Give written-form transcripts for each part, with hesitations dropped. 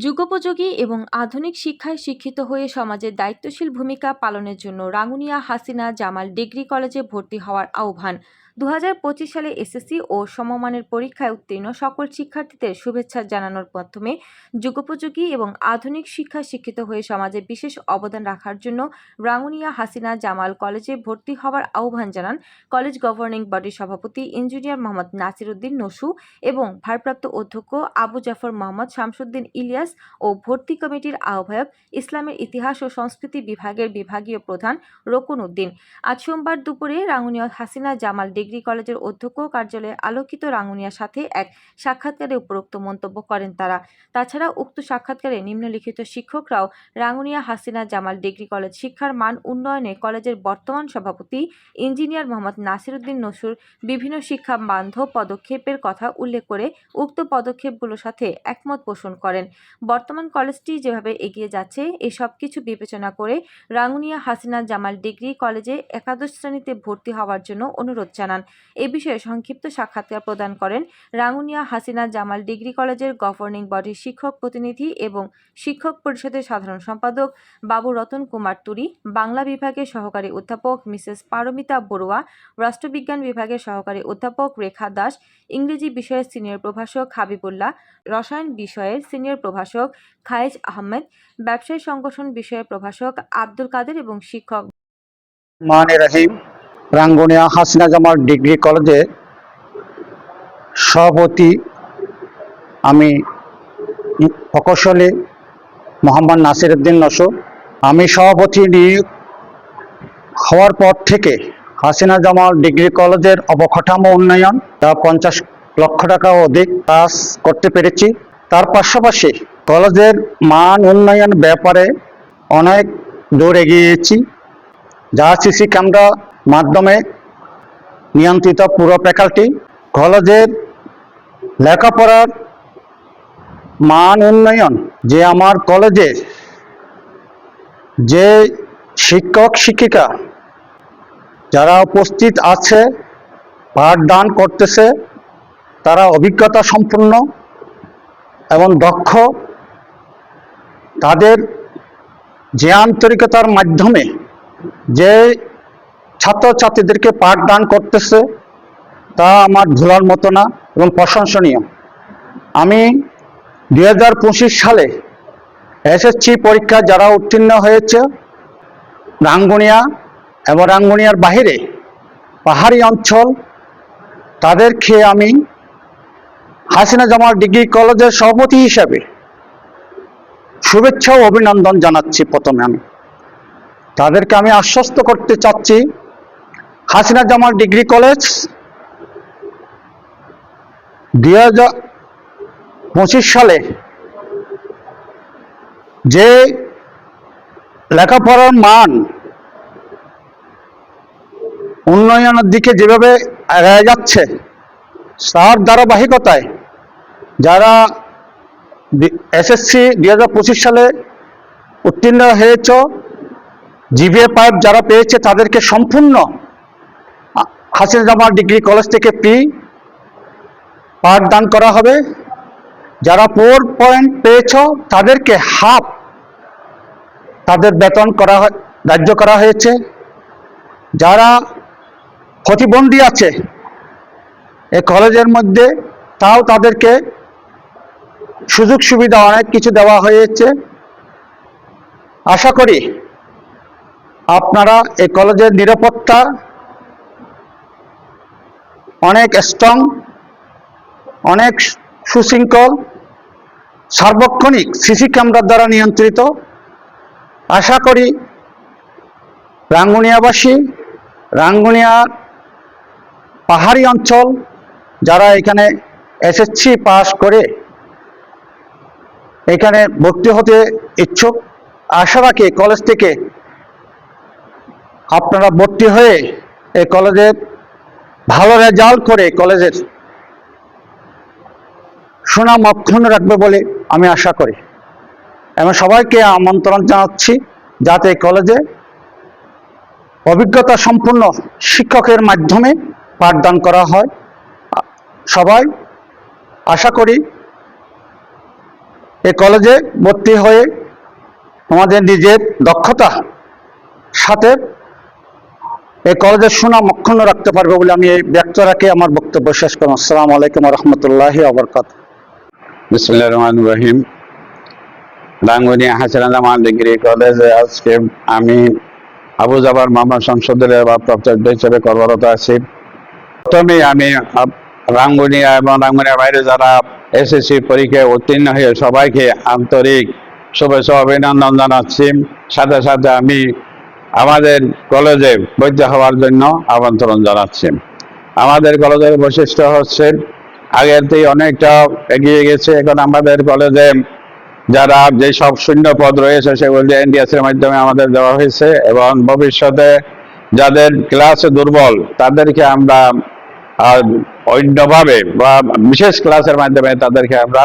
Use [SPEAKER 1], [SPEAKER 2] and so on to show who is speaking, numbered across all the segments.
[SPEAKER 1] যুগোপযোগী এবং আধুনিক শিক্ষায় শিক্ষিত হয়ে সমাজের দায়িত্বশীল ভূমিকা পালনের জন্য রাঙ্গুনিয়া হাসিনা জামাল ডিগ্রি কলেজে ভর্তি হওয়ার আহ্বান। 2025 সালে এসএসসি ও সমমানের পরীক্ষায় উত্তীর্ণ সকল শিক্ষার্থীদের শুভেচ্ছা জানানোর মাধ্যমে যুগোপযোগী এবং আধুনিক শিক্ষায় শিক্ষিত হয়ে সমাজে বিশেষ অবদান রাখার জন্য রাঙ্গুনিয়া হাসিনা জামাল কলেজে ভর্তি হওয়ার আহ্বান জানান কলেজ গভর্নিং বডির সভাপতি ইঞ্জিনিয়ার মোহাম্মদ নাসির উদ্দিন নসু এবং ভারপ্রাপ্ত অধ্যক্ষ আবু জাফর মোহাম্মদ শামসুদ্দিন ইলিয়াস ও ভর্তি কমিটির আহ্বায়ক ইসলামের ইতিহাস ও সংস্কৃতি বিভাগের বিভাগীয় প্রধান রকুন উদ্দিন। আজ সোমবার দুপুরে রাঙ্গুনিয়া হাসিনা জামাল ডিগ্রি কলেজের অধ্যক্ষ কার্যালয়ে আলোকিত রাঙ্গুনিয়ার সাথে এক সাক্ষাৎকারে উপরোক্ত মন্তব্য করেন তারা। তাছাড়া উক্ত সাক্ষাৎকারে নিম্নলিখিত শিক্ষকরাও রাঙ্গুনিয়া হাসিনা জামাল ডিগ্রি কলেজ শিক্ষার মান উন্নয়নে কলেজের বর্তমান সভাপতি ইঞ্জিনিয়ার মোহাম্মদ নাসির উদ্দিন নসুর বিভিন্ন শিক্ষা বান্ধব পদক্ষেপের কথা উল্লেখ করে উক্ত পদক্ষেপগুলোর সাথে একমত পোষণ করেন। বর্তমান কলেজটি যেভাবে এগিয়ে যাচ্ছে এই সব কিছু বিবেচনা করে রাঙ্গুনিয়া হাসিনা জামাল ডিগ্রি কলেজে একাদশ শ্রেণীতে ভর্তি হওয়ার জন্য অনুরোধ জানান। এ বিষয়ে সংক্ষিপ্ত সাক্ষাৎকার প্রদান করেন রাঙ্গুনিয়া হাসিনা জামাল ডিগ্রি কলেজের গভর্নিং বডির শিক্ষক প্রতিনিধি এবং শিক্ষক পরিষদের সাধারণ সম্পাদক বাবু রতন কুমার তুরি, বাংলা বিভাগের সহকারী অধ্যাপক মিসেস পারমিতা বড়ুয়া, রাষ্ট্রবিজ্ঞান বিভাগের সহকারী অধ্যাপক রেখা দাস, ইংরেজি বিষয়ের সিনিয়র প্রভাষক হাবিবুল্লাহ, রসায়ন বিষয়ের সিনিয়র প্রভাষক খায়েজ আহমেদ, ব্যবসায় সংগঠন বিষয়ের প্রভাষক আব্দুল কাদের এবং শিক্ষক
[SPEAKER 2] রহিম। রাঙ্গুনিয়া হাসিনা জামাল ডিগ্রি কলেজে সভাপতি আমি প্রকৌশলী মোহাম্মদ নাসির উদ্দিন নসু। আমি সভাপতি নিয়োগ হওয়ার পর থেকে হাসিনা জামাল ডিগ্রি কলেজের অবকাঠামো উন্নয়ন 50 লক্ষ টাকা অধিক কাজ করতে পেরেছি। তার পাশাপাশি কলেজের মান উন্নয়ন ব্যাপারে অনেক দূর এগিয়েছি, যা সিসি ক্যামেরা মাধ্যমে নিয়ন্ত্রিত পুরো ফ্যাকাল্টি। কলেজের লেখাপড়ার মান উন্নয়ন, যে আমার কলেজে যে শিক্ষক শিক্ষিকা যারা উপস্থিত আছে পাঠদান করতেছে তারা অভিজ্ঞতা সম্পন্ন এবং দক্ষ। তাদের যে আন্তরিকতার মাধ্যমে যে ছাত্রছাত্রীদেরকে পাঠদান করতেছে তা আমার ভোলার মতো না এবং প্রশংসনীয়। আমি 2025 সালে এসএসসি পরীক্ষা যারা উত্তীর্ণ হয়েছে রাঙ্গুনিয়া এবং রাঙ্গুনিয়ার বাহিরে পাহাড়ি অঞ্চল, তাদেরকে আমি হাসিনা জামাল ডিগ্রি কলেজের সভাপতি হিসাবে শুভেচ্ছা ও অভিনন্দন জানাচ্ছি। প্রথমে তাদেরকে আমি আশ্বস্ত করতে চাচ্ছি, হাসিনা জামাল ডিগ্রি কলেজ 2025 সালে যে লেখাপড়ার মান উন্নয়নের দিকে যেভাবে এগিয়ে যাচ্ছে তার ধারাবাহিকতায় যারা এসএসসি 2025 সালে উত্তীর্ণ হয়েছে, জিপিএ 5 যারা পেয়েছে তাদেরকে সম্পূর্ণ হাসিনা জামাল ডিগ্রি কলেজ থেকে ফ্রি পাঠদান করা হবে। যারা 4 পয়েন্ট পেয়েছ তাদেরকে হাফ তাদের বেতন ধার্য করা হয়েছে। যারা প্রতিবন্ধী আছে এই কলেজের মধ্যে তাও তাদেরকে সুযোগ সুবিধা অনেক কিছু দেওয়া হয়েছে। আশা করি আপনারা এই কলেজের নিরাপত্তা অনেক স্ট্রং, অনেক সুশৃঙ্খল, সার্বক্ষণিক সিসি ক্যামেরার দ্বারা নিয়ন্ত্রিত। আশা করি রাঙ্গুনিয়াবাসী, রাঙ্গুনিয়ার পাহাড়ি অঞ্চল যারা এখানে এসএসসি পাস করে এখানে ভর্তি হতে ইচ্ছুক, আশা রাখি কলেজ থেকে আপনারা ভর্তি হয়ে এই কলেজের ভালো রেজাল্ট করে কলেজের সুনাম অক্ষুণ্ণ রাখবে বলে আমি আশা করি এবং সবাইকে আমন্ত্রণ জানাচ্ছি যাতে কলেজে অভিজ্ঞতা সম্পন্ন শিক্ষকের মাধ্যমে পাঠদান করা হয়। সবাই আশা করি এই কলেজে ভর্তি হয়ে আমাদের নিজের দক্ষতা সাথে এই কলেজের সুনাম অক্ষুণ্ণ রাখতে পারবে বলে আমি এই ব্যক্ত রাখে আমার বক্তব্য শেষ করলাম। আসসালামু আলাইকুম ওয়া রাহমাতুল্লাহি ওয়া বারাকাতুহু।
[SPEAKER 3] বিসমিল্লাহির রহমানির রহিম। রাঙ্গুনিয়া হাসিনা জামাল ডিগ্রি কলেজে আজকে আমি আবু জাফর মোহাম্মদ শামসুদ্দৌলার ভারপ্রাপ্ত হিসেবে কর্মরত আছি। প্রথমে আমি রাঙ্গুনিয়া এবং রাঙ্গুনিয়ার বাইরে যারা এসএসসি পরীক্ষায় উত্তীর্ণ হয়ে সবাইকে আন্তরিক শুভেচ্ছা অভিনন্দন জানাচ্ছি। সাথে সাথে আমি আমাদের কলেজে ভর্তি হওয়ার জন্য আমন্ত্রণ জানাচ্ছি। আমাদের কলেজের বৈশিষ্ট্য হচ্ছে আগের থেকে অনেকটা এগিয়ে গেছে। এখন আমাদের কলেজে যারা যেসব শূন্য পদ রয়েছে সেগুলি এনটিএস এর মাধ্যমে আমাদের দেওয়া হয়েছে এবং ভবিষ্যতে যাদের ক্লাসে দুর্বল তাদেরকে আমরা অন্যভাবে বা বিশেষ ক্লাসের মাধ্যমে তাদেরকে আমরা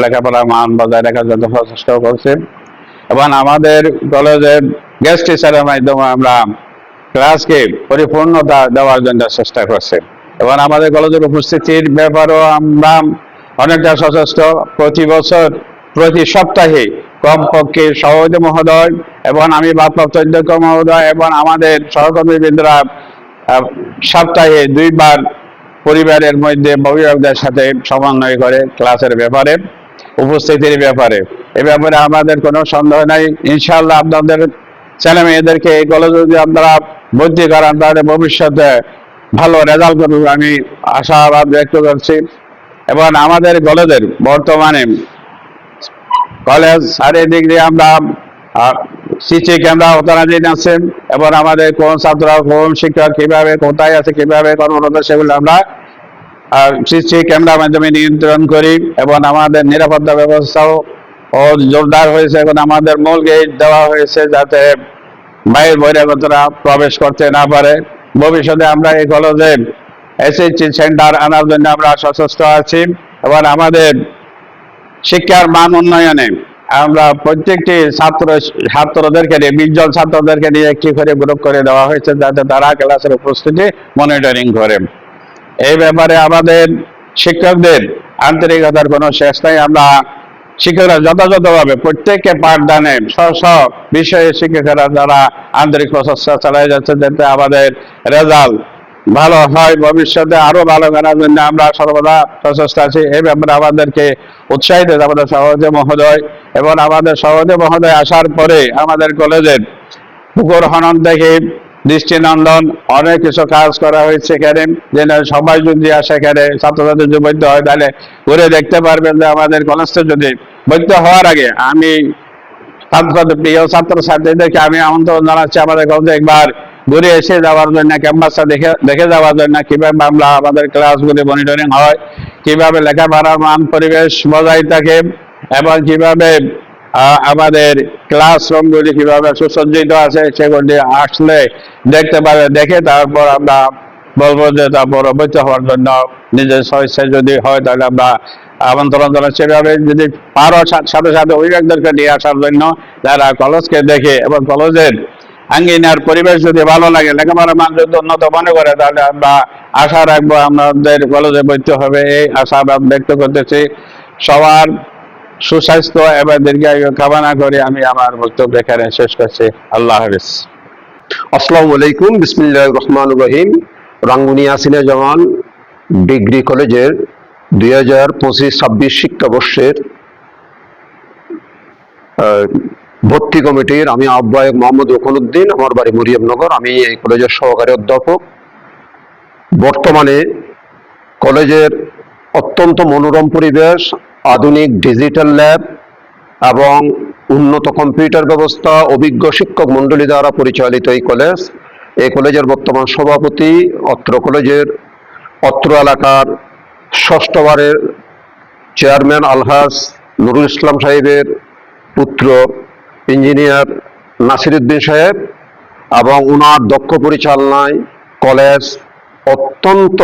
[SPEAKER 3] লেখাপড়ার মান বজায় রাখার জন্য প্রচেষ্টা করছি এবং আমাদের কলেজে গেস্ট টিচারের মাধ্যমে আমরা ক্লাসকে পরিপূর্ণতা দেওয়ার জন্য চেষ্টা করছি এবং আমাদের কলেজের উপস্থিতির ব্যাপারেও আমরা অনেকটা সচেষ্ট। প্রতি বছর প্রতি সপ্তাহে কমপক্ষে সভাপতি মহোদয় এবং আমি ভারপ্রাপ্ত অধ্যক্ষ মহোদয় এবং আমাদের সহকর্মীবৃন্দরা সপ্তাহে 2 বার পরিবারের মধ্যে অভিভাবকদের সাথে সমন্বয় করে ক্লাসের ব্যাপারে উপস্থিতির ব্যাপারে এ ব্যাপারে আমাদের কোনো সন্দেহ নাই। ইনশাআল্লাহ আপনাদের ছেলে মেয়েদেরকে এই কলেজে যদি আপনারা ভর্তি করান তাহলে ভবিষ্যতে ভালো রেজাল্ট করবে আমি আশাবাদ ব্যক্ত করছি। এবং আমাদের কলেজের বর্তমানে কলেজ চারিদিক দিয়ে আমরা সিসি ক্যামেরা অত্যাধুনিক আছে এবং আমাদের কোন ছাত্র কোন শিক্ষক কিভাবে কোথায় আছে কিভাবে কর্মরত সেগুলো আমরা সিসি ক্যামেরার মাধ্যমে নিয়ন্ত্রণ করি এবং আমাদের নিরাপত্তা ব্যবস্থাও জোরদার হয়েছে। এখন আমাদের মূল গেট দেওয়া হয়েছে যাতে বাইরের বহিরাগতরা প্রবেশ করতে না পারে। ভবিষ্যতে আমরা এই কলেজে এসএসসি সেন্টার আনার জন্য আমরা সচেষ্ট আছি এবং আমাদের শিক্ষার মান উন্নয়নে আমরা প্রত্যেকটি ছাত্রদেরকে নিয়ে 20 জন ছাত্রদেরকে নিয়ে একটি করে গ্রুপ করে দেওয়া হয়েছে যাতে তারা ক্লাসের উপস্থিতি মনিটরিং করে। এই ব্যাপারে আমাদের শিক্ষকদের আন্তরিকতার কোনো শেষ নাই। আমরা শিক্ষকরা যথাযথভাবে প্রত্যেককে পাঠদানে সব বিষয়ে শিক্ষকেরা যারা আন্তরিক প্রচেষ্টা চালিয়ে যাচ্ছে যাতে আমাদের রেজাল্ট ভালো হয়, ভবিষ্যতে আরো ভালো করার জন্য আমরা সর্বদা প্রচেষ্টা আছি। এই ব্যাপারে আমাদেরকে উৎসাহিত আমাদের সভাপতি মহোদয় এবং আমাদের সভাপতি মহোদয় আসার পরে আমাদের কলেজের পুকুর খনন থেকে দৃষ্টিনন্দন অনেক কিছু কাজ করা হয়েছে এখানে, যেন সবাই যদি আসে এখানে ছাত্রছাত্রী যদি বৈধ হয় তাহলে ঘুরে দেখতে পারবেন যে আমাদের কলেজটা যদি বৈধ হওয়ার আগে আমি প্রিয় ছাত্রছাত্রীদেরকে আমি আমন্ত্রণ জানাচ্ছি আমাদের কলেজে একবার ঘুরে এসে যাওয়ার জন্য, ক্যাম্পাসটা দেখে যাওয়ার জন্য কিভাবে আমরা আমাদের ক্লাসগুলি মনিটরিং হয়, কিভাবে লেখাপড়ার মান পরিবেশ বজায় থাকে এবং কিভাবে আমাদের ক্লাসরুমগুলি কিভাবে সুসজ্জিত আছে সেগুলি আসলে দেখতে পাবে। দেখে তারপর আমরা বলবো যে তারপর অবৈধ হওয়ার জন্য নিজের স্বেচ্ছায় যদি হয় তাহলে আমরা আমন্ত্রণ জানাচ্ছি। সেভাবে যদি পারো সাথে সাথে অভিভাবকদেরকে নিয়ে আসার জন্য যারা কলেজকে দেখে এবং কলেজের আঙ্গিনার পরিবেশ যদি ভালো লাগে, লেখাপড়ার মান যদি উন্নত মনে করে তাহলে আমরা আশা রাখবো আমাদের কলেজে ভর্তি হবে। এই আশাবাদ ব্যক্ত করতেছি। সবার সুস্বাস্থ্য এবং দীর্ঘায়ু কামনা করে আমি আমার বক্তব্য এখানে শেষ করছি। আল্লাহ হাফেজ।
[SPEAKER 4] আসসালামু আলাইকুম। বিসমিল্লাহির রহমানির রহিম। রাঙ্গুনিয়া হাসিনা জামাল ডিগ্রি কলেজের 2025-26 শিক্ষাবর্ষের ভর্তি কমিটির আমি আহ্বায়ক মোহাম্মদ রুকনউদ্দিন। আমার বাড়ি মরিয়মনগর। আমি এই কলেজের সহকারী অধ্যাপক। বর্তমানে কলেজের অত্যন্ত মনোরম পরিবেশ, আধুনিক ডিজিটাল ল্যাব এবং উন্নত কম্পিউটার ব্যবস্থা, অভিজ্ঞ শিক্ষক মণ্ডলী দ্বারা পরিচালিত এই কলেজের বর্তমান সভাপতি, অত্র এলাকার 6ষ্ঠ বারের চেয়ারম্যান আলহাজ নুরুল ইসলাম সাহেবের পুত্র ইঞ্জিনিয়ার নাসিরউদ্দিন সাহেব, এবং ওনার দক্ষ পরিচালনায় কলেজ অত্যন্ত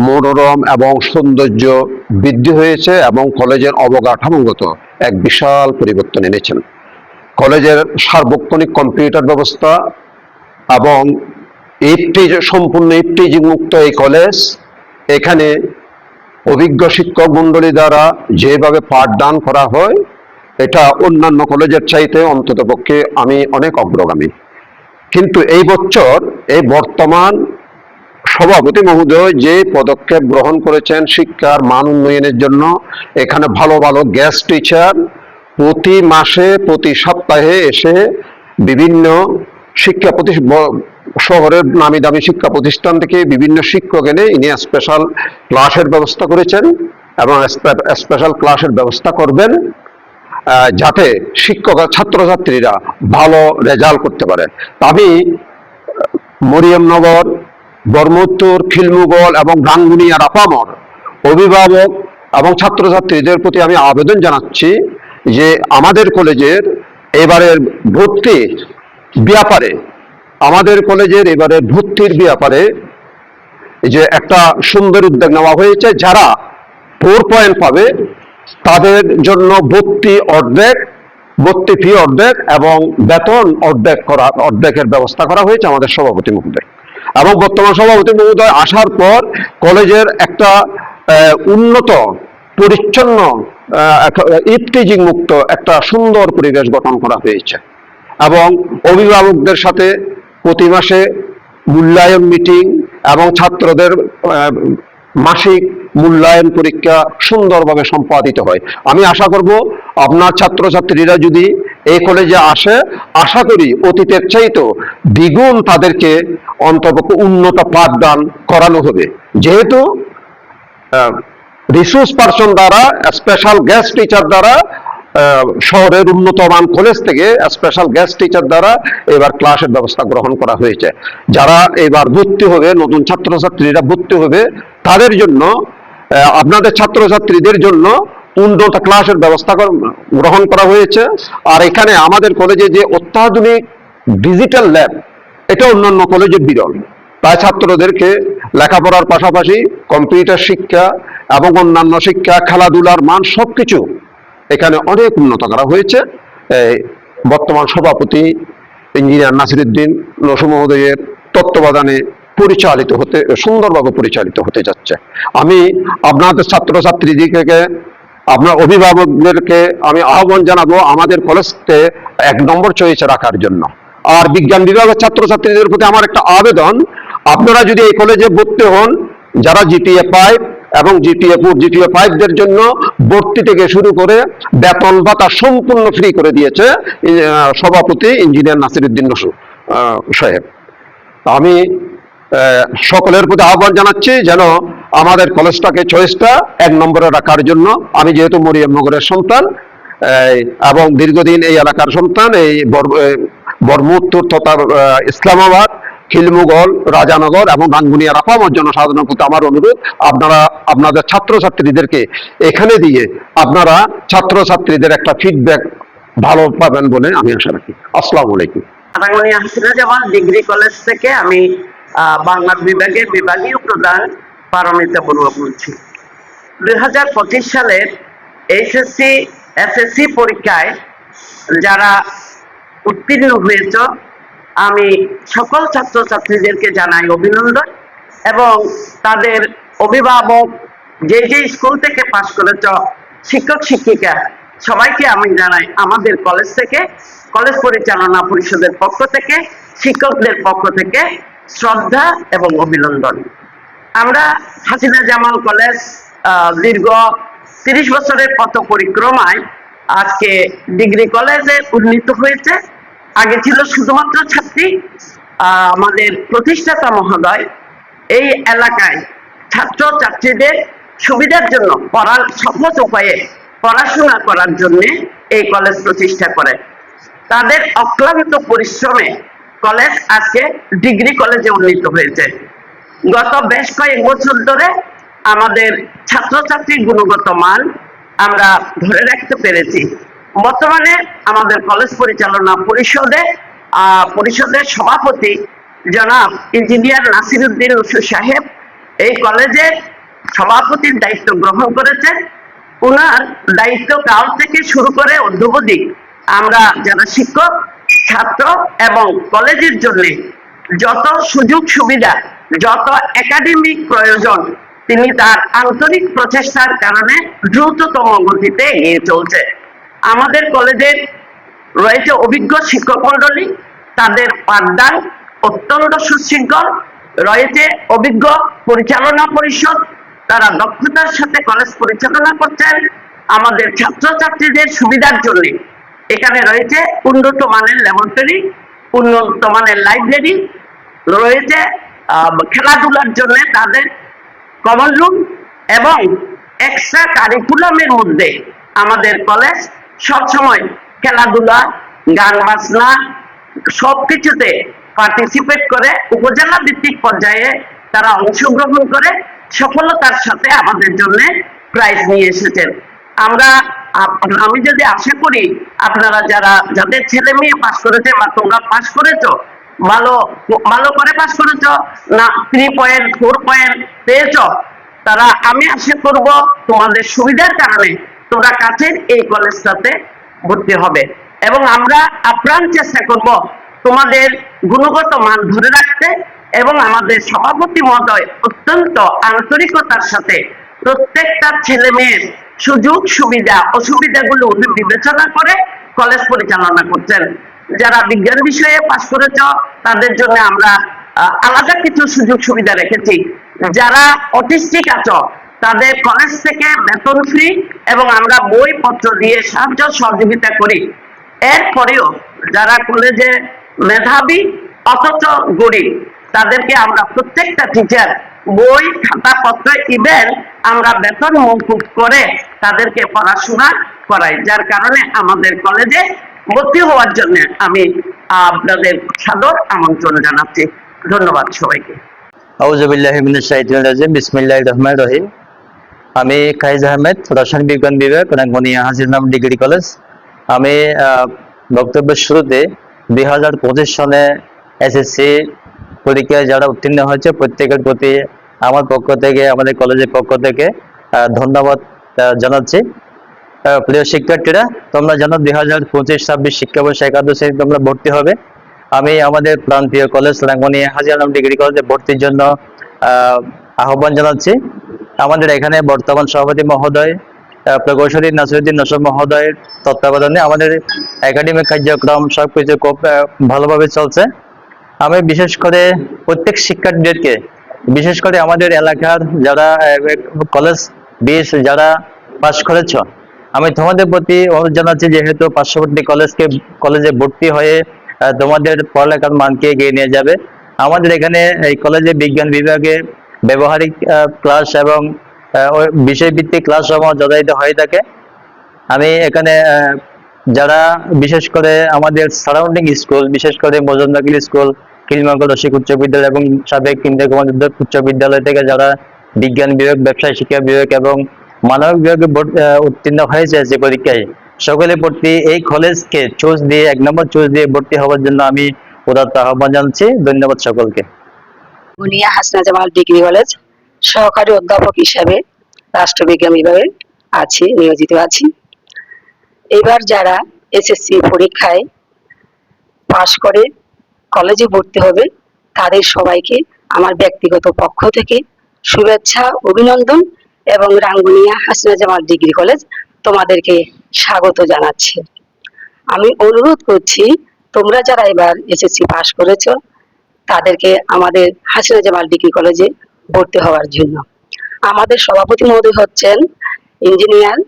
[SPEAKER 4] মনোরম এবং সৌন্দর্য বৃদ্ধি হয়েছে এবং কলেজের অবকাঠামোগত এক বিশাল পরিবর্তন এনেছেন। কলেজের সার্বক্ষণিক কম্পিউটার ব্যবস্থা এবং সম্পূর্ণ ইফটিজিং মুক্ত এই কলেজ। এখানে অভিজ্ঞ শিক্ষক মন্ডলী দ্বারা যেভাবে পাঠদান করা হয়, এটা অন্যান্য কলেজের চাইতে অন্ততপক্ষে আমি অনেক অগ্রগামী। কিন্তু এই বছর এই বর্তমান সভাপতি মহোদয় যে পদক্ষেপ গ্রহণ করেছেন শিক্ষার মান উন্নয়নের জন্য, এখানে ভালো ভালো গেস্ট টিচার প্রতি মাসে প্রতি সপ্তাহে এসে বিভিন্ন শিক্ষা শহরের নামি দামি শিক্ষা প্রতিষ্ঠান থেকে বিভিন্ন শিক্ষক এনে ইনি স্পেশাল ক্লাসের ব্যবস্থা করেছেন এবং স্পেশাল ক্লাসের ব্যবস্থা করবেন, যাতে শিক্ষক ছাত্রছাত্রীরা ভালো রেজাল্ট করতে পারে। আমি মরিয়মনগর, বর্মোত্তর, খিলমুগল এবং রাঙ্গুনিয়ার আপামর অভিভাবক এবং ছাত্রছাত্রীদের প্রতি আমি আবেদন জানাচ্ছি যে আমাদের কলেজের এবারের ভর্তির ব্যাপারে, যে একটা সুন্দর উদ্যোগ নেওয়া হয়েছে। যারা 4 পয়েন্ট পাবে তাদের জন্য ভর্তি ফি অর্ধেক এবং বেতন অর্ধেকের ব্যবস্থা করা হয়েছে আমাদের সভাপতি মহোদয়। এবং বর্তমান সভাপতি মহোদয় আসার পর কলেজের একটা উন্নত, পরিচ্ছন্ন, ইফটিজিং মুক্ত একটা সুন্দর পরিবেশ গঠন করা হয়েছে। এবং অভিভাবকদের সাথে প্রতি মাসে মূল্যায়ন মিটিং এবং ছাত্রদের মাসিক মূল্যায়ন পরীক্ষা সুন্দরভাবে সম্পাদিত হয়। আমি আশা করব আপনার ছাত্রছাত্রীরা যদি এই কলেজে আসে, আশা করি অতীতের চাইতেও দ্বিগুণ তাদেরকে অন্তত উন্নত পাঠদান করানো হবে। যেহেতু রিসোর্স পার্সন দ্বারা, স্পেশাল গেস্ট টিচার দ্বারা, শহরের উন্নতমান কলেজ থেকে স্পেশাল গেস্ট টিচার দ্বারা এবার ক্লাসের ব্যবস্থা গ্রহণ করা হয়েছে। যারা এবার ভর্তি হবে, নতুন ছাত্রছাত্রীরা ভর্তি হবে, তাদের জন্য, আপনাদের ছাত্রছাত্রীদের জন্য উন্নত ক্লাসের ব্যবস্থা গ্রহণ করা হয়েছে। আর এখানে আমাদের কলেজে যে অত্যাধুনিক ডিজিটাল ল্যাব, এটা অন্যান্য কলেজে বিরল। তাই ছাত্রদেরকে লেখাপড়ার পাশাপাশি কম্পিউটার শিক্ষা এবং অন্যান্য শিক্ষা, খেলাধুলার মান সবকিছু এখানে অনেক উন্নত করা হয়েছে। বর্তমান সভাপতি ইঞ্জিনিয়ার নাসিরউদ্দিন নসু মহোদয়ের তত্ত্বাবধানে সুন্দরভাবে পরিচালিত হতে যাচ্ছে। আমি আপনাদের ছাত্রছাত্রীদেরকে, আপনার অভিভাবকদেরকে আমি আহ্বান জানাবো আমাদের কলেজকে 1 নম্বর চয়েসে রাখার জন্য। আর বিজ্ঞান বিভাগের ছাত্রছাত্রীদের প্রতি আমার একটা আবেদন, আপনারা যদি এই কলেজে ভর্তি হন, যারা জিটিএ 5 এবং জিটিএ 4, জিটিএ 5দের জন্য ভর্তি থেকে শুরু করে বেতন ভাতা সম্পূর্ণ ফ্রি করে দিয়েছে সভাপতি ইঞ্জিনিয়ার নাসিরউদ্দিন নসু সাহেব। আমি সকলের প্রতি আহ্বান জানাচ্ছি যেন আমাদের কলেজটাকে চয়েসটা 1 নম্বরে রাখার জন্য। আমি যেহেতু মরিয়মনগরের সন্তান এবং দীর্ঘদিন এই এলাকার সন্তান, এই বর্মোত্তর তথা ইসলামাবাদ, খিলমুগল, রাজানগর এবং রাঙ্গুনিয়ার আপামর জনসাধারণের প্রতি আমার অনুরোধ, আপনারা আপনাদের ছাত্রছাত্রীদেরকে এখানে দিয়ে আপনারা ছাত্রছাত্রীদের একটা ফিডব্যাক ভালো পাবেন বলে আমি আশা রাখি। আসসালামু আলাইকুম।
[SPEAKER 5] রাঙ্গুনিয়া হাসিনা জামাল ডিগ্রি কলেজ থেকে আমি বাংলা বিভাগের বিভাগীয় প্রধান পারমিতা বড়ুয়া বলছি। 2025 সালের এইচএসসি এসএসসি পরীক্ষায় যারা উত্তীর্ণ হয়েছ, আমি সকল ছাত্রছাত্রীদেরকে জানাই অভিনন্দন এবং তাদের অভিভাবক, যে যে স্কুল থেকে পাশ করেছ, শিক্ষক শিক্ষিকা সবাইকে আমি জানাই আমাদের কলেজ থেকে, কলেজ পরিচালনা পরিষদের পক্ষ থেকে, শিক্ষকদের পক্ষ থেকে শ্রদ্ধা এবং অভিনন্দন। আমরা হাসিনা জামাল কলেজ দীর্ঘ 30 বছরের পথ পরিক্রমায় আজকে ডিগ্রি কলেজে উন্নীত হয়েছে। আগে ছিল শুধুমাত্র ছাত্রী। আমাদের প্রতিষ্ঠাতা মহোদয় এই এলাকায় ছাত্র ছাত্রীদের সুবিধার জন্য, পড়ার সহজ উপায়ে পড়াশোনা করার জন্য এই কলেজ প্রতিষ্ঠা করে। তাদের অক্লান্ত পরিশ্রমে কলেজ আজকে ডিগ্রি কলেজে উন্নীত হয়েছে। গত বেশ কয়েক বছর ধরে আমাদের ছাত্রছাত্রীর গুণগত মান আমরা ধরে রাখতে পেরেছি। বর্তমানে আমাদের কলেজ পরিচালনা পরিষদের সভাপতি জনাব ইঞ্জিনিয়ার নাসিরউদ্দিন নসু সাহেব এই কলেজের সভাপতির দায়িত্ব গ্রহণ করেছেন। ওনার দায়িত্ব কাল থেকে শুরু করে অদ্যাবধি আমরা যারা শিক্ষক, ছাত্র এবং কলেজের জন্য যত সুযোগ সুবিধা, যত একাডেমিক প্রয়োজন তিনি তার আন্তরিক প্রচেষ্টার কারণে দ্রুততম গতিতে এগিয়ে চলছে। আমাদের কলেজের রয়েছে অভিজ্ঞ শিক্ষক মন্ডলী, তাদের পাঠদান অত্যন্ত সুশৃঙ্খল। রয়েছে অভিজ্ঞ পরিচালনা পরিষদ, তারা দক্ষতার সাথে কলেজ পরিচালনা করছেন। আমাদের ছাত্রছাত্রীদের সুবিধার জন্য এখানে রয়েছে উন্নত মানের ল্যাবরেটরি, উন্নত মানের লাইব্রেরি, রয়েছে খেলাধুলার জন্য তাদের কমন রুম, এবং এক্সট্রা কারিকুলামের মধ্যে আমাদের কলেজ সবসময় খেলাধুলা, গান বাজনা সবকিছুতে পার্টিসিপেট করে উপজেলা ভিত্তিক পর্যায়ে তারা অংশগ্রহণ করে সফলতার সাথে আমাদের জন্য প্রাইজ নিয়ে এসেছেন। আমি যদি আশা করি আপনারা যাদের ছেলে মেয়ে পাস করেছে বা তোমরা পাস করেছো, ভালো করে পাস করেছো না 3 পয়েন্ট 4 পয়েন্ট পেয়েছো, আমি আশা করব তোমাদের সুবিধার কারণে তোমরা কাছের এই কলেজটাতে ভর্তি হবে, এবং আমরা আপ্রাণ চেষ্টা করব তোমাদের গুণগত মান ধরে রাখতে, এবং আমাদের সভাপতি মহোদয় অত্যন্ত আন্তরিকতার সাথে প্রত্যেকটা ছেলে মেয়ের সুযোগ সুবিধা অসুবিধাগুলো বিবেচনা করে কলেজ পরিচালনা করছেন। যারা বিজ্ঞান বিষয়ে পাস করেছ তাদের জন্য আমরা আলাদা কিছু সুযোগ সুবিধা রেখেছি। যারা অটিস্টিক আছো তাদের কলেজ থেকে বেতন ফ্রি, এবং আমরা বইপত্র দিয়ে সাহায্য সহযোগিতা করি। এরপরেও যারা কলেজে মেধাবী অথচ গরিব, তাদেরকে আমরা প্রত্যেকটা টিচার বই খাতাপত্র ইভেন আমরা বেতন মওকুফ করে তাদেরকে পড়াশোনা করাই, যার কারণে আমাদের কলেজে ভর্তি হওয়ার জন্য আমি আপনাদের সাদর আমন্ত্রণ জানাচ্ছি। ধন্যবাদ সবাইকে।
[SPEAKER 6] আউযুবিল্লাহি মিনাশ শাইতানির রাজিম, বিসমিল্লাহির রহমানির রহিম। আমি কাইজ আহমেদ, রসায়ন বিজ্ঞান বিভাগ, রাঙ্গুনিয়া হাজির নাম ডিগ্রি কলেজ। আমি বক্তব্যের শুরুতে 2025 সনে এসএসসি পরীক্ষায় যারা উত্তীর্ণ হয়েছে প্রত্যেকের প্রতি আমার পক্ষ থেকে, আমাদের কলেজের পক্ষ থেকে ধন্যবাদ জানাচ্ছি। প্রিয় শিক্ষার্থীরা, তোমরা জানো 2025-26 শিক্ষাবর্ষে একাদশ শ্রেণী তোমরা ভর্তি হবে। আমি আমাদের প্রান্তীয় কলেজ রাঙ্গুনিয়া হাজি আলম ডিগ্রি কলেজে ভর্তির জন্য আহ্বান জানাচ্ছি। আমাদের এখানে বর্তমান সভাপতি মহোদয় প্রকৌশলী নাসিরউদ্দিন নসর মহোদয়ের তত্ত্বাবধানে আমাদের একাডেমিক কার্যক্রম সবকিছু খুব ভালোভাবে চলছে। আমি বিশেষ করে প্রত্যেক শিক্ষার্থীদেরকে, বিশেষ করে আমাদের এলাকার যারা কলেজ 20 যারা পাশ করেছ, আমি তোমাদের প্রতি অনুরোধ জানাচ্ছি, যেহেতু পার্শ্ববর্তী কলেজে ভর্তি হয়ে তোমাদের পড়ালেখার মানকে এগিয়ে নিয়ে যাবে। আমাদের এখানে এই কলেজে বিজ্ঞান বিভাগে ব্যবহারিক ক্লাস এবং বিষয়ভিত্তিক ক্লাস সমূহ যথাযথ হয়ে থাকে। আমি এখানে যারা বিশেষ করে আমাদের সারাউন্ডিং স্কুল, বিশেষ করে মজুমদার স্কুল, খিলমাগল রসিক উচ্চ বিদ্যালয় এবং সাবেক ইন্দিরা কুমার উচ্চ বিদ্যালয় থেকে যারা বিজ্ঞান বিভাগ, ব্যবসায় শিক্ষা বিভাগ এবং মানবিক বিভাগে উত্তীর্ণ হয়েছে যে পরীক্ষায়, সকলে ভর্তি এই কলেজকে চুজ দিয়ে 1 নম্বর চুজ দিয়ে ভর্তি হওয়ার জন্য আমি উদাত্ত আহ্বান জানাচ্ছি। ধন্যবাদ সকলকে।
[SPEAKER 7] রাঙ্গুনিয়া হাসিনা জামাল ডিগ্রি কলেজ সহকারী অধ্যাপক হিসাবে রাষ্ট্রবিজ্ঞান বিভাগে নিয়োজিত আছি। এবার যারা এসএসসি পরীক্ষায় পাশ করে কলেজে ভর্তি হবে তাদের সবাইকে আমার ব্যক্তিগত পক্ষ থেকে শুভেচ্ছা, অভিনন্দন, এবং রাঙ্গুনিয়া হাসিনা জামাল ডিগ্রি কলেজ তোমাদেরকে স্বাগত জানাচ্ছি। আমি অনুরোধ করছি, তোমরা যারা এবার এসএসসি পাশ করেছো তাদেরকে আমাদের হাসিনা জামাল ডিগ্রি কলেজে ভর্তি হওয়ার জন্য। আমাদের সভাপতি মহোদয় হচ্ছেন ইঞ্জিনিয়ার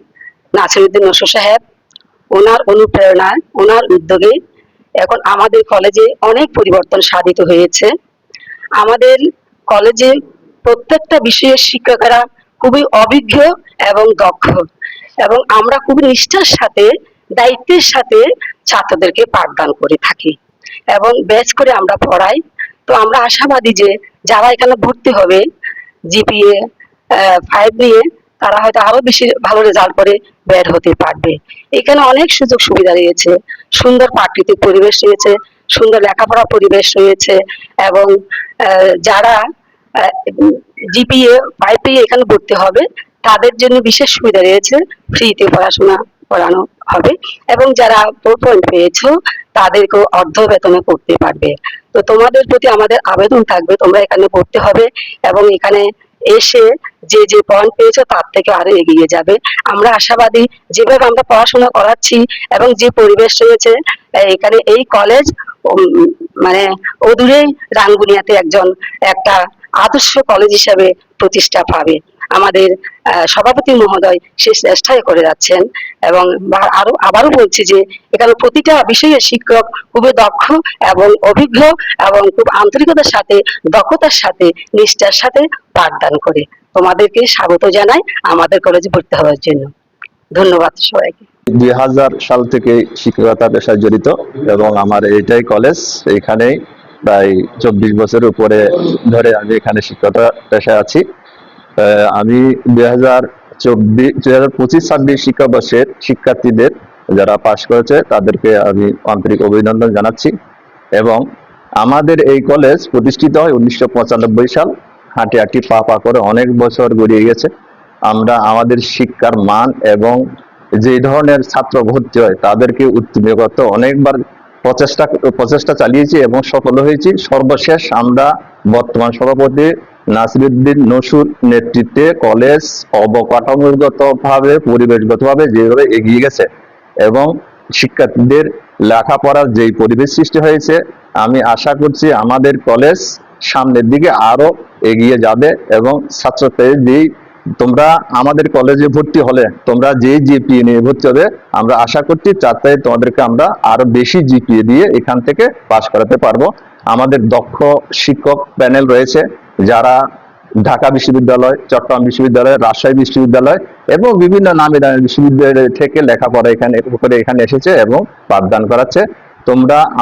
[SPEAKER 7] নাসিরউদ্দিন নসর সাহেব। ওনার অনুপ্রেরণায়, ওনার উদ্যোগে এখন আমাদের কলেজে অনেক পরিবর্তন সাধিত হয়েছে। আমাদের কলেজে প্রত্যেকটা বিষয়ের শিক্ষকেরা খুবই অভিজ্ঞ এবং দক্ষ, এবং আমরা খুবই নিষ্ঠার সাথে, দায়িত্বের সাথে ছাত্রদেরকে পাঠদান করে থাকি এবং ব্যাচ করে আমরা পড়াই। তো আমরা আশাবাদী যে যারা এখানে ভর্তি হবে জিপিএ 5 নিয়ে, তারা হয়তো আরো বেশি ভালো রেজাল্ট করে বের হতে পারবে। এখানে অনেক সুযোগ সুবিধা রয়েছে, সুন্দর প্রাকৃতিক পরিবেশ রয়েছে, সুন্দর লেখাপড়া পরিবেশ রয়েছে, এবং যারা জিপিএ 5 পেয়ে এখানে ভর্তি হবে তাদের জন্য বিশেষ সুবিধা রয়েছে, ফ্রিতে পড়ানো হবে, এবং যারা 4 পয়েন্ট পেয়েছো তাদেরকেও অর্ধ বেতনে পড়তে পারবে। তো তোমাদের প্রতি আমাদের আবেদন থাকবে, তোমরা এখানে ভর্তি হবে এবং এখানে এসে যে যে পয়েন্ট পেয়েছো তার থেকে আরো এগিয়ে যাবে। আমরা আশাবাদী যেভাবে আমরা পড়াশোনা করাচ্ছি এবং যে পরিবেশ রয়েছে এখানে এই কলেজ মানে অদূরেই রাঙ্গুনিয়াতে একটা আদর্শ কলেজ হিসেবে প্রতিষ্ঠা পাবে। আমাদের সভাপতি মহোদয় সে চেষ্টাই করে যাচ্ছেন এবং আবারও বলছি যে এখানে প্রতিটা বিষয়ে শিক্ষক খুবই দক্ষ এবং অভিজ্ঞ এবং খুব আন্তরিকতার সাথে, দক্ষতার সাথে, নিষ্ঠার সাথে পাঠদান করে। তোমাদেরকে স্বাগত জানাই আমাদের কলেজে ভর্তি হওয়ার জন্য। ধন্যবাদ সবাইকে।
[SPEAKER 8] 2000 সাল থেকে শিক্ষকতা পেশায় জড়িত এবং আমার এইটাই কলেজ। এইখানেই প্রায় 24 বছরের উপরে ধরে আমি এখানে শিক্ষকতা পেশায় আছি। আমি 2025-26 শিক্ষাবর্ষের শিক্ষার্থীদের যারা পাশ করেছে তাদেরকে আমি আন্তরিক অভিনন্দন জানাচ্ছি। এবং আমাদের এই কলেজ প্রতিষ্ঠিত হয় 1995 সাল। হাঁটি হাঁটি পা পা করে অনেক বছর গড়িয়ে গেছে। আমরা আমাদের শিক্ষার মান এবং যে ধরনের ছাত্র ভর্তি হয় তাদেরকে উত্তীর্ণ করতে অনেকবার প্রচেষ্টা চালিয়েছি এবং সফল হয়েছি। সর্বশেষ আমরা বর্তমান সভাপতি নাসিরউদ্দিন নসুর নেতৃত্বে কলেজ অবকাঠামোগত ভাবে, পরিবেশগতভাবে যেভাবে এগিয়ে গেছে এবং শিক্ষার্থীদের লেখাপড়ার যেই পরিবেশ সৃষ্টি হয়েছে, আমি আশা করছি আমাদের কলেজ সামনের দিকে আরো এগিয়ে যাবে এবং ছাত্রছাত্রীদের তোমরা আমাদের কলেজে ভর্তি হলে তোমরা যে জিপিএ নিয়ে ভর্তি হবে, আমরা আশা করছি চারটায় তোমাদেরকে আমরা আরো বেশি জিপিএ দিয়ে এখান থেকে পাশ করাতে পারবো। আমাদের দক্ষ শিক্ষক প্যানেল রয়েছে যারা ঢাকা বিশ্ববিদ্যালয়, চট্টগ্রাম বিশ্ববিদ্যালয়, রাজশাহী বিশ্ববিদ্যালয় এবং বিভিন্ন নামি দামি বিশ্ববিদ্যালয় থেকে লেখাপড়া এখানে এসেছে এবং পাঠদান করাচ্ছে।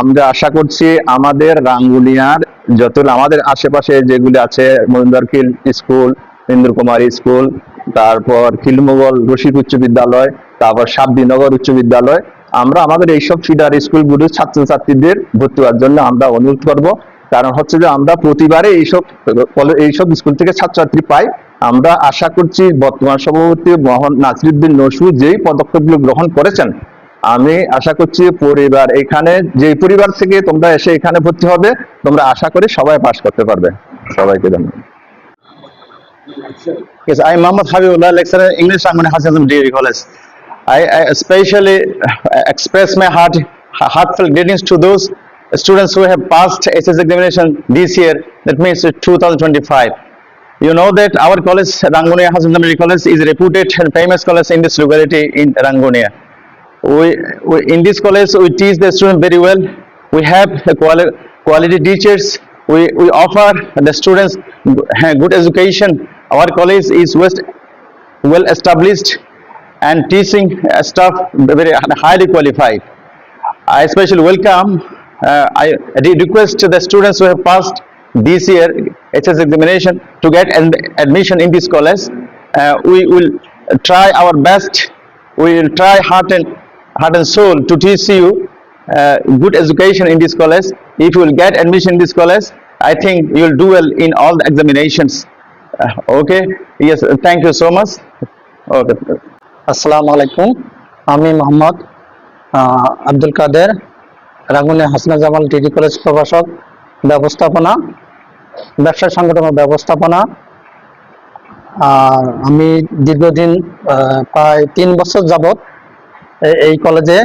[SPEAKER 8] আমরা আশা করছি আমাদের রাঙ্গুনিয়ার যতগুলো আমাদের আশেপাশে যেগুলি আছে, মহিন্দারখিল স্কুল, ইন্দ্র কুমার স্কুল, তারপর খিলমুগল রশিদ উচ্চ বিদ্যালয়, তারপর শাব্দীনগর উচ্চ বিদ্যালয়, আমরা আমাদের এইসব ফিডার স্কুলগুলোর ছাত্রছাত্রীদের ভর্তি হওয়ার জন্য আমরা অনুরোধ করব। কারণ হচ্ছে যে আমরা প্রতিবারে এইসব স্কুল থেকে ছাত্রছাত্রী পাই। আমরা আশা করছি বর্তমান সভাপতি নাসিরউদ্দিন নসু যেই পদক্ষেপগুলো গ্রহণ করেছেন, আমি আশা করছি এখানে যে পরিবার থেকে তোমরা এসে এখানে ভর্তি হবে, তোমরা আশা করি সবাই পাশ করতে পারবে। সবাইকে ধন্যবাদ।
[SPEAKER 9] Yes, I am Mohammad Habibullah, lecturer in English Rangunia Hasan Degree College. I especially express my heartfelt greetings to those students who have passed SS examination this year, that means 2025. You know that our college, Rangunia Hasan Degree College, is a reputed and famous college in this locality in Rangunia. In this college, we teach the students very well. We have quality teachers. We offer the students good education. Our college is well established and teaching staff very highly qualified. I especially welcome, I request the students who have passed this year HS examination to get admission in this college. We will try our best. We will try heart and soul to teach you good education in this college. If you will get admission in this college, I think you will do well in all the examinations. Okay, yes, thank you so much. Okay.
[SPEAKER 10] আসসালামু আলাইকুম, আমি মোহাম্মদ আব্দুল কাদের, Rangunia Hasna Jamal degree college প্রভাষক, ব্যবস্থাপনা, ব্যবসা সংগঠন ও ব্যবস্থাপনা। আর আমি দীর্ঘদিন প্রায় 3 বছর যাবত এই কলেজে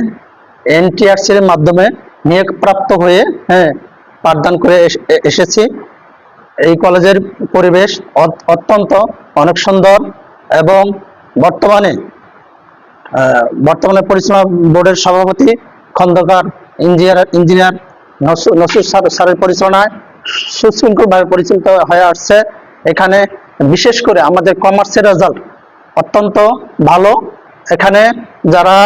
[SPEAKER 10] এনটিআরসির মাধ্যমে নিয়োগপ্রাপ্ত হয়ে পাঠদান করে এসেছি। এই কলেজের পরিবেশ অত্যন্ত অনেক সুন্দর এবং বর্তমানে পরিচালনা বোর্ডের সভাপতি খন্দকার ইঞ্জিনিয়ার নসুর স্যারের পরিচালনায় সুশৃঙ্খলভাবে পরিচালিত হয়ে আসছে। এখানে বিশেষ করে আমাদের কমার্সের রেজাল্ট অত্যন্ত ভালো। এখানে যারা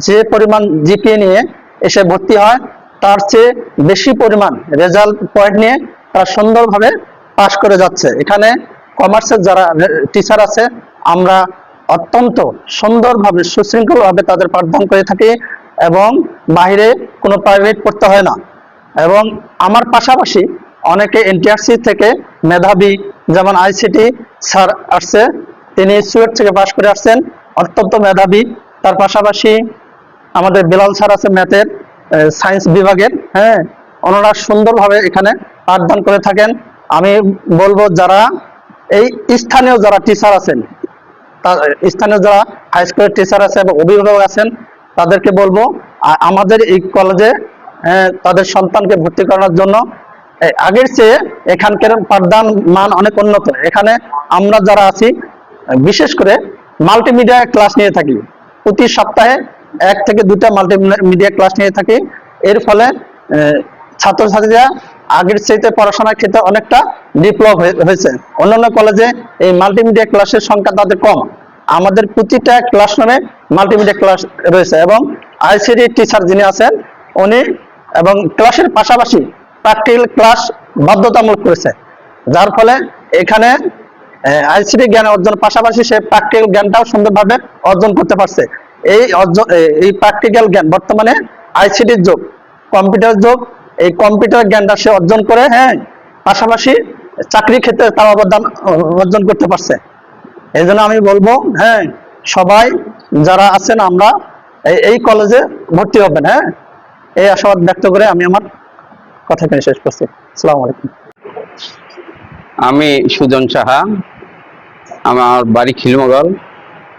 [SPEAKER 10] যে পরিমাণ জিপিএ নিয়ে এসে ভর্তি হয় তার চেয়ে বেশি পরিমাণ রেজাল্ট পয়েন্ট নিয়ে তারা সুন্দরভাবে পাশ করে যাচ্ছে। এখানে কমার্সের যারা টিচার আছে আমরা অত্যন্ত সুন্দরভাবে সুশৃঙ্খলভাবে তাদের পাঠদান করে থাকি এবং বাইরে কোনো প্রাইভেট পড়তে হয় না। এবং আমার পাশাপাশি অনেকে এনটিআরসি থেকে মেধাবী, যেমন আইসিটি স্যার আসছে, তিনি সুয়েট থেকে পাশ করে আসছেন, অত্যন্ত মেধাবী। তার পাশাপাশি আমাদের বিলাল স্যার আছে ম্যাথের সায়েন্স বিভাগের, ওনারা সুন্দরভাবে এখানে পাঠদান করে থাকেন। আমি বলবো যারা এই স্থানীয় যারা টিচার আছেন, স্থানীয় যারা হাই স্কুলের টিচার আছে এবং অভিভাবক আছেন, তাদেরকে বলবো আমাদের এই কলেজে তাদের সন্তানকে ভর্তি করানোর জন্য আগের চেয়ে এখানকার পাঠদান মান অনেক উন্নত। এখানে আমরা যারা আছি বিশেষ করে মাল্টিমিডিয়া ক্লাস নিয়ে থাকি, প্রতি সপ্তাহে 1 থেকে 2টা মাল্টিমিডিয়া ক্লাস নিয়ে থাকি। এর ফলে ছাত্রছাত্রীরা আগের চাইতে পড়াশোনার ক্ষেত্রে অনেকটা ডেভেলপ হয়েছে। অন্যান্য কলেজে এই মাল্টিমিডিয়া ক্লাসের সংখ্যা তাদের কম, আমাদের প্রতিটা ক্লাসরুমে মাল্টিমিডিয়া ক্লাস রয়েছে এবং আইসিডি টিচার যিনি আছেন উনি এবং ক্লাসের পাশাপাশি প্র্যাকটিক্যাল ক্লাস বাধ্যতামূলক করেছে, যার ফলে এখানে আইসিডি জ্ঞান অর্জনের পাশাপাশি সে প্র্যাকটিক্যাল জ্ঞানটাও সুন্দরভাবে অর্জন করতে পারছে। এই প্র্যাকটিক্যাল জ্ঞান বর্তমানে আইসিডির যুগ, কম্পিউটার যুগ, এই কম্পিউটার জ্ঞানটা সে অর্জন করে পাশাপাশি চাকরির ক্ষেত্রে তার অবদান অর্জন করতে পারছে। এই জন্য আমি বলবো সবাই যারা আছেন আমরা এই কলেজে ভর্তি হবেন। এই আশাবাদ ব্যক্ত করে আমি আমার কথা শেষ করছি। আসসালামু আলাইকুম।
[SPEAKER 3] আমি সুজন সাহা, আমার বাড়ি খিলমগল।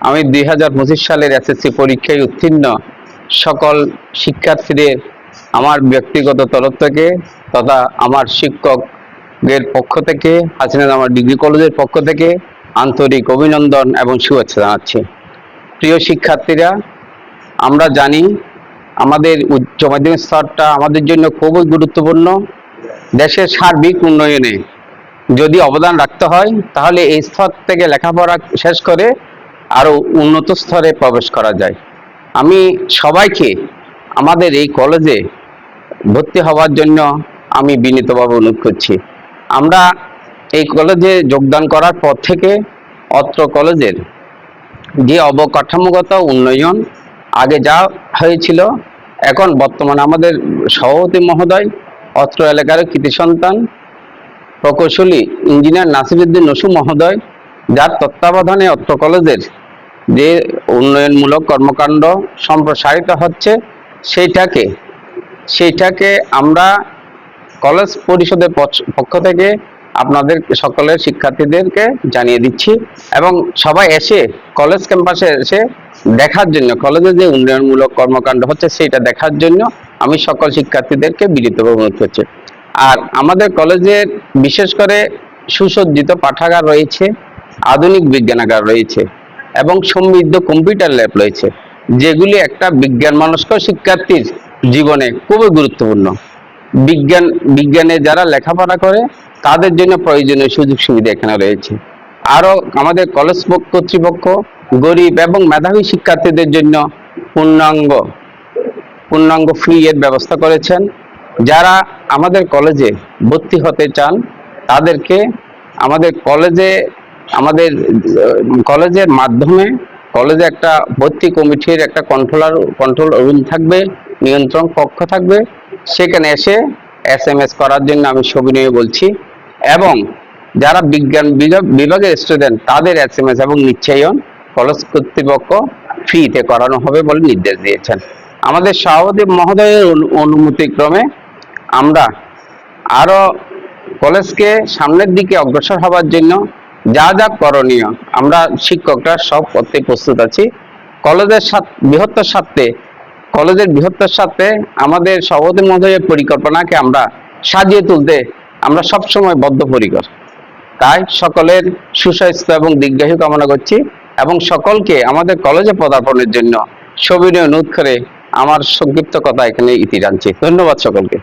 [SPEAKER 3] আমি 2025 সালের এসএসসি পরীক্ষায় উত্তীর্ণ সকল শিক্ষার্থীদের আমার ব্যক্তিগত তরফ থেকে তথা আমার শিক্ষকের পক্ষ থেকে, হাসিনা জামাল ডিগ্রি কলেজের পক্ষ থেকে আন্তরিক অভিনন্দন এবং শুভেচ্ছা জানাচ্ছি। প্রিয় শিক্ষার্থীরা, আমরা জানি আমাদের উচ্চ মাধ্যমিক স্তরটা আমাদের জন্য খুবই গুরুত্বপূর্ণ। দেশের সার্বিক উন্নয়নে যদি অবদান রাখতে হয় তাহলে এই স্তর থেকে লেখাপড়া শেষ করে আরো উন্নত স্তরে প্রবেশ করা যায়। আমি সবাইকে আমাদের এই কলেজে ভর্তি হওয়ার জন্য আমি বিনীতভাবে অনুরোধ করছি। আমরা এই কলেজে যোগদান করার পর থেকে অত্র কলেজের যে অবকাঠামোগত উন্নয়ন আগে যা হয়েছিল, এখন বর্তমানে আমাদের সভাপতি মহোদয় অত্র এলাকার কৃতি সন্তান প্রকৌশলী ইঞ্জিনিয়ার নাসিরউদ্দিন নসু মহোদয়, যার তত্ত্বাবধানে অত্র কলেজের যে উন্নয়নমূলক কর্মকাণ্ড সম্প্রসারিত হচ্ছে সেইটাকে আমরা কলেজ পরিষদের পক্ষ থেকে আপনাদের সকলের শিক্ষার্থীদেরকে জানিয়ে দিচ্ছি এবং সবাই এসে কলেজ ক্যাম্পাসে এসে দেখার জন্য, কলেজে যে উন্নয়নমূলক কর্মকাণ্ড হচ্ছে সেটা দেখার জন্য আমি সকল শিক্ষার্থীদেরকে বিনীতভাবে অনুরোধ করছি। আর আমাদের কলেজের বিশেষ করে সুসজ্জিত পাঠাগার রয়েছে, আধুনিক বিজ্ঞানাগার রয়েছে এবং সমৃদ্ধ কম্পিউটার ল্যাব রয়েছে, যেগুলি একটা বিজ্ঞান মনস্ক শিক্ষার্থীর জীবনে খুবই গুরুত্বপূর্ণ। বিজ্ঞানে যারা লেখাপড়া করে তাদের জন্য প্রয়োজনীয় সুযোগ সুবিধা এখানে রয়েছে। আরো আমাদের কলেজ কর্তৃপক্ষ গরিব এবং মেধাবী শিক্ষার্থীদের জন্য পূর্ণাঙ্গ ফি এর ব্যবস্থা করেছেন। যারা আমাদের কলেজে ভর্তি হতে চান তাদেরকে আমাদের কলেজের মাধ্যমে কলেজে একটা ভর্তি কমিটির একটা কন্ট্রোল রুম থাকবে, নিয়ন্ত্রণ কক্ষ থাকবে, সেখানে এসে SMS করার জন্য আমি সবিনয়ে বলছি। এবং যারা বিজ্ঞান বিভাগের স্টুডেন্ট তাদের SMS এবং নিশ্চয়ন কলেজ কর্তৃপক্ষ ফ্রিতে করানো হবে বলে নির্দেশ দিয়েছেন। আমাদের সভাপতি মহোদয়ের অনুমতিক্রমে আমরা আরো কলেজকে সামনের দিকে অগ্রসর হবার জন্য যা যা করণীয় আমরা শিক্ষকরা সব করতে প্রস্তুত আছি। কলেজের বৃহত্তর স্বার্থে আমাদের সভাপতি মহোদয়ের পরিকল্পনাকে আমরা সাজিয়ে তুলতে আমরা সবসময় বদ্ধপরিকর। তাই সকলের সুস্বাস্থ্য এবং দীর্ঘায়ু কামনা করছি এবং সকলকে আমাদের কলেজে পদার্পণের জন্য সবিনয় অনুরোধ করে আমার সংক্ষিপ্ত কথা এখানে ইতি টানছি। ধন্যবাদ সকলকে।